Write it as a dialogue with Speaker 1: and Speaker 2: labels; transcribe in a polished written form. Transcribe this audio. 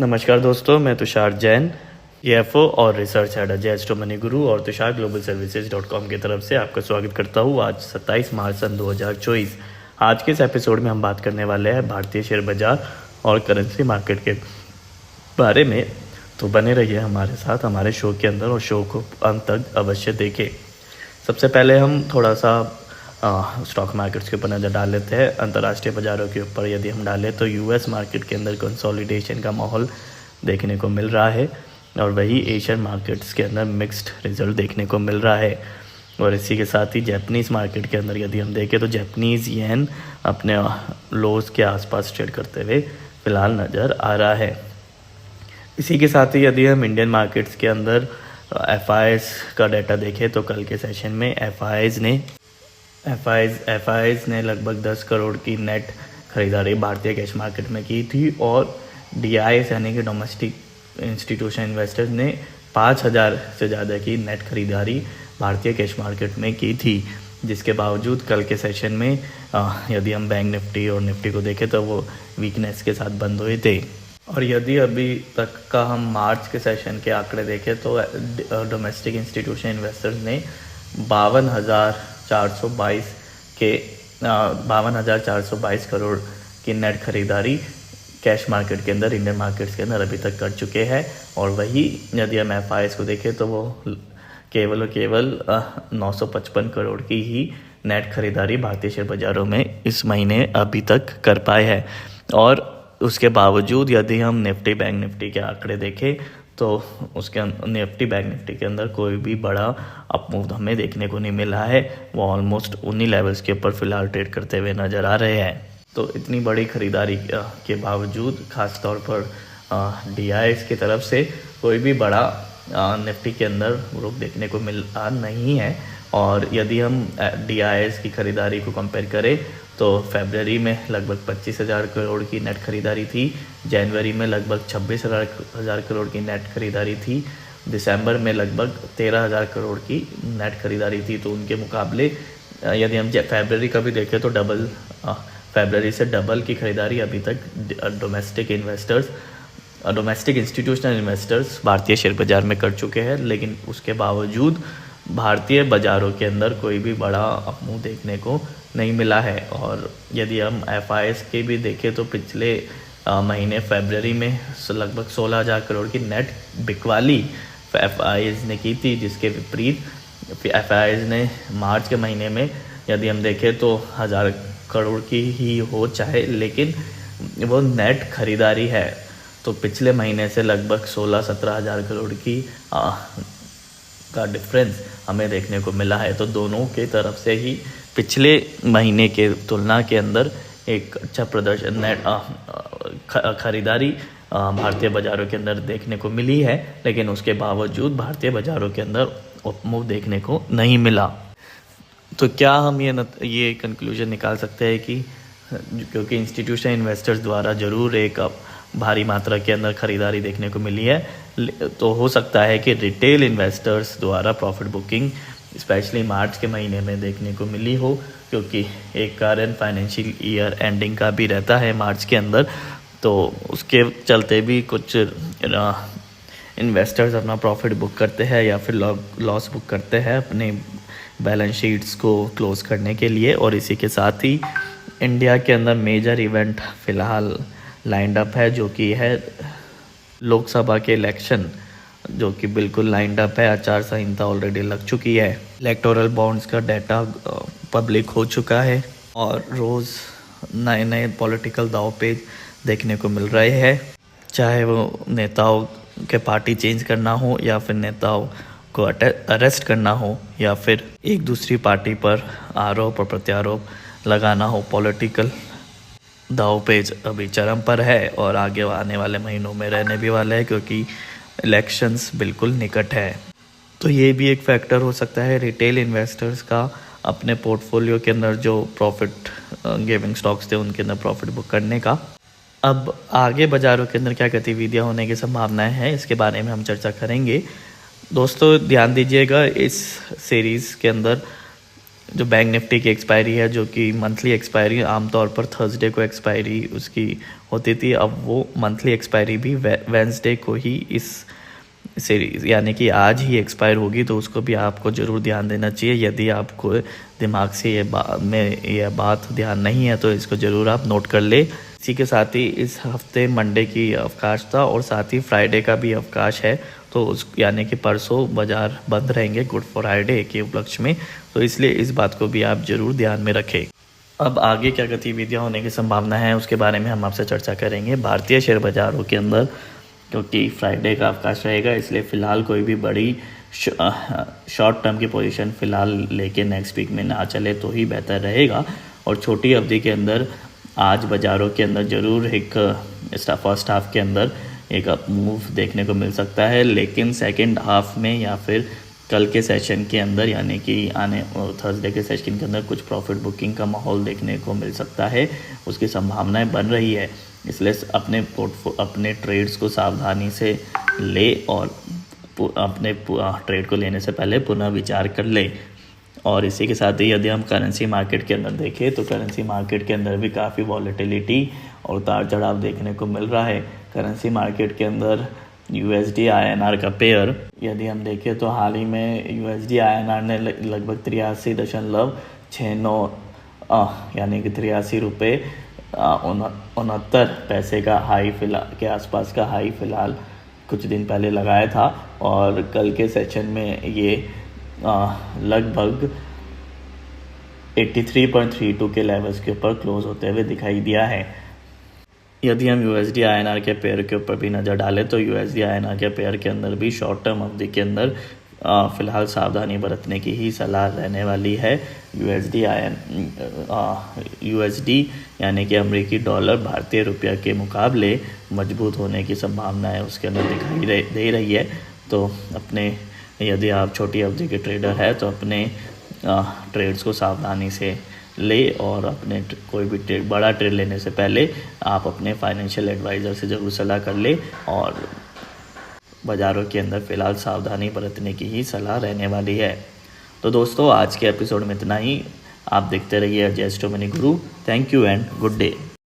Speaker 1: नमस्कार दोस्तों, मैं तुषार जैन, EFO और research head Ajay astro money गुरु और तुषार ग्लोबल सर्विसेज.com की तरफ से आपका स्वागत करता हूँ। आज 27 मार्च सन 2024। आज के इस एपिसोड में हम बात करने वाले हैं भारतीय शेयर बाजार और करेंसी मार्केट के बारे में। तो बने रहिए हमारे साथ हमारे शो के अंदर और शो को अंत तक अवश्य देखें। सबसे पहले हम थोड़ा सा स्टॉक मार्केट्स के ऊपर नज़र डाल लेते हैं। अंतर्राष्ट्रीय बाज़ारों के ऊपर यदि हम डालें तो यूएस मार्केट के अंदर कंसोलिडेशन का माहौल देखने को मिल रहा है और वही एशियन मार्केट्स के अंदर मिक्स्ड रिजल्ट देखने को मिल रहा है। और इसी के साथ ही जैपनीज़ मार्केट के अंदर यदि हम देखें तो जैपनीज़ येन अपने लोज के आसपास ट्रेड करते हुए फ़िलहाल नज़र आ रहा है। इसी के साथ ही यदि हम इंडियन मार्केट्स के अंदर FIs का डाटा देखें तो कल के सेशन में FIs ने लगभग 10 करोड़ की नेट खरीदारी भारतीय कैश मार्केट में की थी और DIs यानी कि डोमेस्टिक इंस्टीट्यूशन इन्वेस्टर्स ने 5,000 से ज़्यादा की नेट खरीदारी भारतीय कैश मार्केट में की थी। जिसके बावजूद कल के सेशन में यदि हम बैंक निफ्टी और निफ्टी को देखें तो वो वीकनेस के साथ बंद हुए थे। और यदि अभी तक का हम मार्च के सेशन के आंकड़े देखें तो डोमेस्टिक इंस्टीट्यूशन इन्वेस्टर्स ने 52,422 करोड़ की नेट खरीदारी कैश मार्केट के अंदर इंडियन मार्केट्स के अंदर अभी तक कर चुके हैं। और वही यदि हम FIs को देखें तो वो केवल 955 करोड़ की ही नेट खरीदारी भारतीय शेयर बाज़ारों में इस महीने अभी तक कर पाए हैं। और उसके बावजूद यदि हम निफ्टी बैंक निफ्टी के आंकड़े देखें तो उसके निफ्टी बैंक निफ्टी के अंदर कोई भी बड़ा अपमूव हमें देखने को नहीं मिला है। वो ऑलमोस्ट उन्हीं लेवल्स के ऊपर फ़िलहाल ट्रेड करते हुए नज़र आ रहे हैं। तो इतनी बड़ी ख़रीदारी के बावजूद ख़ास तौर पर DIs की तरफ से कोई भी बड़ा निफ्टी के अंदर रुख देखने को मिला नहीं है। और यदि हम DIs की ख़रीदारी को कंपेयर करें तो फरवरी में लगभग 25,000 करोड़ की नेट खरीदारी थी, जनवरी में लगभग 26,000 करोड़ की नेट खरीदारी थी, दिसंबर में लगभग 13,000 करोड़ की नेट खरीदारी थी। तो उनके मुकाबले यदि हम फरवरी का भी देखें तो फरवरी से डबल की खरीदारी अभी तक डोमेस्टिक इंस्टीट्यूशनल इन्वेस्टर्स भारतीय शेयर बाज़ार में कर चुके हैं। लेकिन उसके बावजूद भारतीय बाज़ारों के अंदर कोई भी बड़ा अपमूव देखने को नहीं मिला है। और यदि हम FIs के भी देखें तो पिछले महीने फरवरी में लगभग 16,000 करोड़ की नेट बिकवाली FIs ने की थी। जिसके विपरीत FIs ने मार्च के महीने में यदि हम देखें तो 1,000 करोड़ की ही हो चाहे, लेकिन वो नेट खरीदारी है तो पिछले महीने से लगभग 16-17,000 करोड़ की का डिफरेंस हमें देखने को मिला है। तो दोनों के तरफ से ही पिछले महीने के तुलना के अंदर एक अच्छा प्रदर्शन नेट खरीदारी भारतीय बाज़ारों के अंदर देखने को मिली है। लेकिन उसके बावजूद भारतीय बाज़ारों के अंदर अपमूव देखने को नहीं मिला। तो क्या हम ये कंक्लूजन निकाल सकते हैं कि क्योंकि इंस्टीट्यूशन इन्वेस्टर्स द्वारा ज़रूर एक भारी मात्रा के अंदर ख़रीदारी देखने को मिली है, तो हो सकता है कि रिटेल इन्वेस्टर्स द्वारा प्रॉफिट बुकिंग स्पेशली मार्च के महीने में देखने को मिली हो, क्योंकि एक कारण फाइनेंशियल ईयर एंडिंग का भी रहता है मार्च के अंदर। तो उसके चलते भी कुछ इन्वेस्टर्स अपना प्रॉफिट बुक करते हैं या फिर लॉस बुक करते हैं अपने बैलेंस शीट्स को क्लोज़ करने के लिए। और इसी के साथ ही इंडिया के अंदर मेजर इवेंट फ़िलहाल लाइंड अप है, जो कि है लोकसभा के इलेक्शन, जो कि बिल्कुल लाइंड अप है। आचार संहिता ऑलरेडी लग चुकी है, इलेक्टोरल बॉन्ड्स का डाटा पब्लिक हो चुका है और रोज़ नए नए पॉलिटिकल दाव पेच देखने को मिल रहे हैं, चाहे वो नेताओं के पार्टी चेंज करना हो या फिर नेताओं को अरेस्ट करना हो या फिर एक दूसरी पार्टी पर आरोप और प्रत्यारोप लगाना हो। पॉलिटिकल दाव पेच अभी चरम पर है और आगे आने वाले महीनों में रहने भी वाला है, क्योंकि इलेक्शंस बिल्कुल निकट है। तो ये भी एक फैक्टर हो सकता है रिटेल इन्वेस्टर्स का अपने पोर्टफोलियो के अंदर जो प्रॉफिट गिविंग स्टॉक्स थे उनके अंदर प्रॉफिट बुक करने का। अब आगे बाज़ारों के अंदर क्या गतिविधियां होने की संभावनाएं हैं, इसके बारे में हम चर्चा करेंगे। दोस्तों ध्यान दीजिएगा, इस सीरीज़ के अंदर जो बैंक निफ्टी की एक्सपायरी है, जो कि मंथली एक्सपायरी आमतौर पर थर्सडे को एक्सपायरी उसकी होती थी, अब वो मंथली एक्सपायरी भी वेंसडे को ही इस सीरीज यानी कि आज ही एक्सपायर होगी। तो उसको भी आपको ज़रूर ध्यान देना चाहिए। यदि आपको दिमाग से ये बात ध्यान नहीं है तो इसको ज़रूर आप नोट कर ले। इसी के साथ ही इस हफ्ते मंडे की अवकाश था और साथ ही फ्राइडे का भी अवकाश है, तो उस यानी कि परसों बाज़ार बंद रहेंगे गुड फ्राइडे के उपलक्ष्य में। तो इसलिए इस बात को भी आप ज़रूर ध्यान में रखें। अब आगे क्या गतिविधियाँ होने की संभावना है उसके बारे में हम आपसे चर्चा करेंगे। भारतीय शेयर बाज़ारों के अंदर क्योंकि फ्राइडे का अवकाश रहेगा, इसलिए फ़िलहाल कोई भी बड़ी शॉर्ट टर्म की पोजीशन फ़िलहाल लेके नेक्स्ट वीक में ना चले तो ही बेहतर रहेगा। और छोटी अवधि के अंदर आज बाज़ारों के अंदर ज़रूर एक फर्स्ट हाफ के अंदर एक अप मूव देखने को मिल सकता है, लेकिन सेकंड हाफ में या फिर कल के सेशन के अंदर यानी कि आने थर्सडे के सेशन के अंदर कुछ प्रॉफिट बुकिंग का माहौल देखने को मिल सकता है, उसकी संभावनाएं बन रही है। इसलिए अपने ट्रेड्स को सावधानी से ले और अपने ट्रेड को लेने से पहले पुनः विचार कर ले। और इसी के साथ ही यदि हम करेंसी मार्केट के अंदर देखें तो करेंसी मार्केट के अंदर भी काफ़ी वॉलेटिलिटी और उतार चढ़ाव देखने को मिल रहा है। करेंसी मार्केट के अंदर USD INR का पेयर यदि हम देखें तो हाल ही में USD INR ने लगभग 83.69 यानी कि 83 रुपये 69 पैसे का हाई फिलहाल के आसपास का हाई फिलहाल कुछ दिन पहले लगाया था और कल के सेशन में ये लगभग 83.32 के लेवल्स के ऊपर क्लोज होते हुए दिखाई दिया है। यदि हम USD INR के पेयर के ऊपर भी नज़र डालें तो USD INR के पेयर के अंदर भी शॉर्ट टर्म अवधि के अंदर फ़िलहाल सावधानी बरतने की ही सलाह रहने वाली है। USD यानी कि अमेरिकी डॉलर भारतीय रुपया के मुकाबले मजबूत होने की संभावना है उसके अंदर दिखाई दे रही है। तो अपने यदि आप छोटी अवधि के ट्रेडर हैं तो अपने ट्रेड्स को सावधानी से ले और अपने कोई भी बड़ा ट्रेड लेने से पहले आप अपने फाइनेंशियल एडवाइज़र से ज़रूर सलाह कर ले और बाज़ारों के अंदर फ़िलहाल सावधानी बरतने की ही सलाह रहने वाली है। तो दोस्तों आज के एपिसोड में इतना ही। आप देखते रहिए जय स्टो money Guru. Thank you and good day.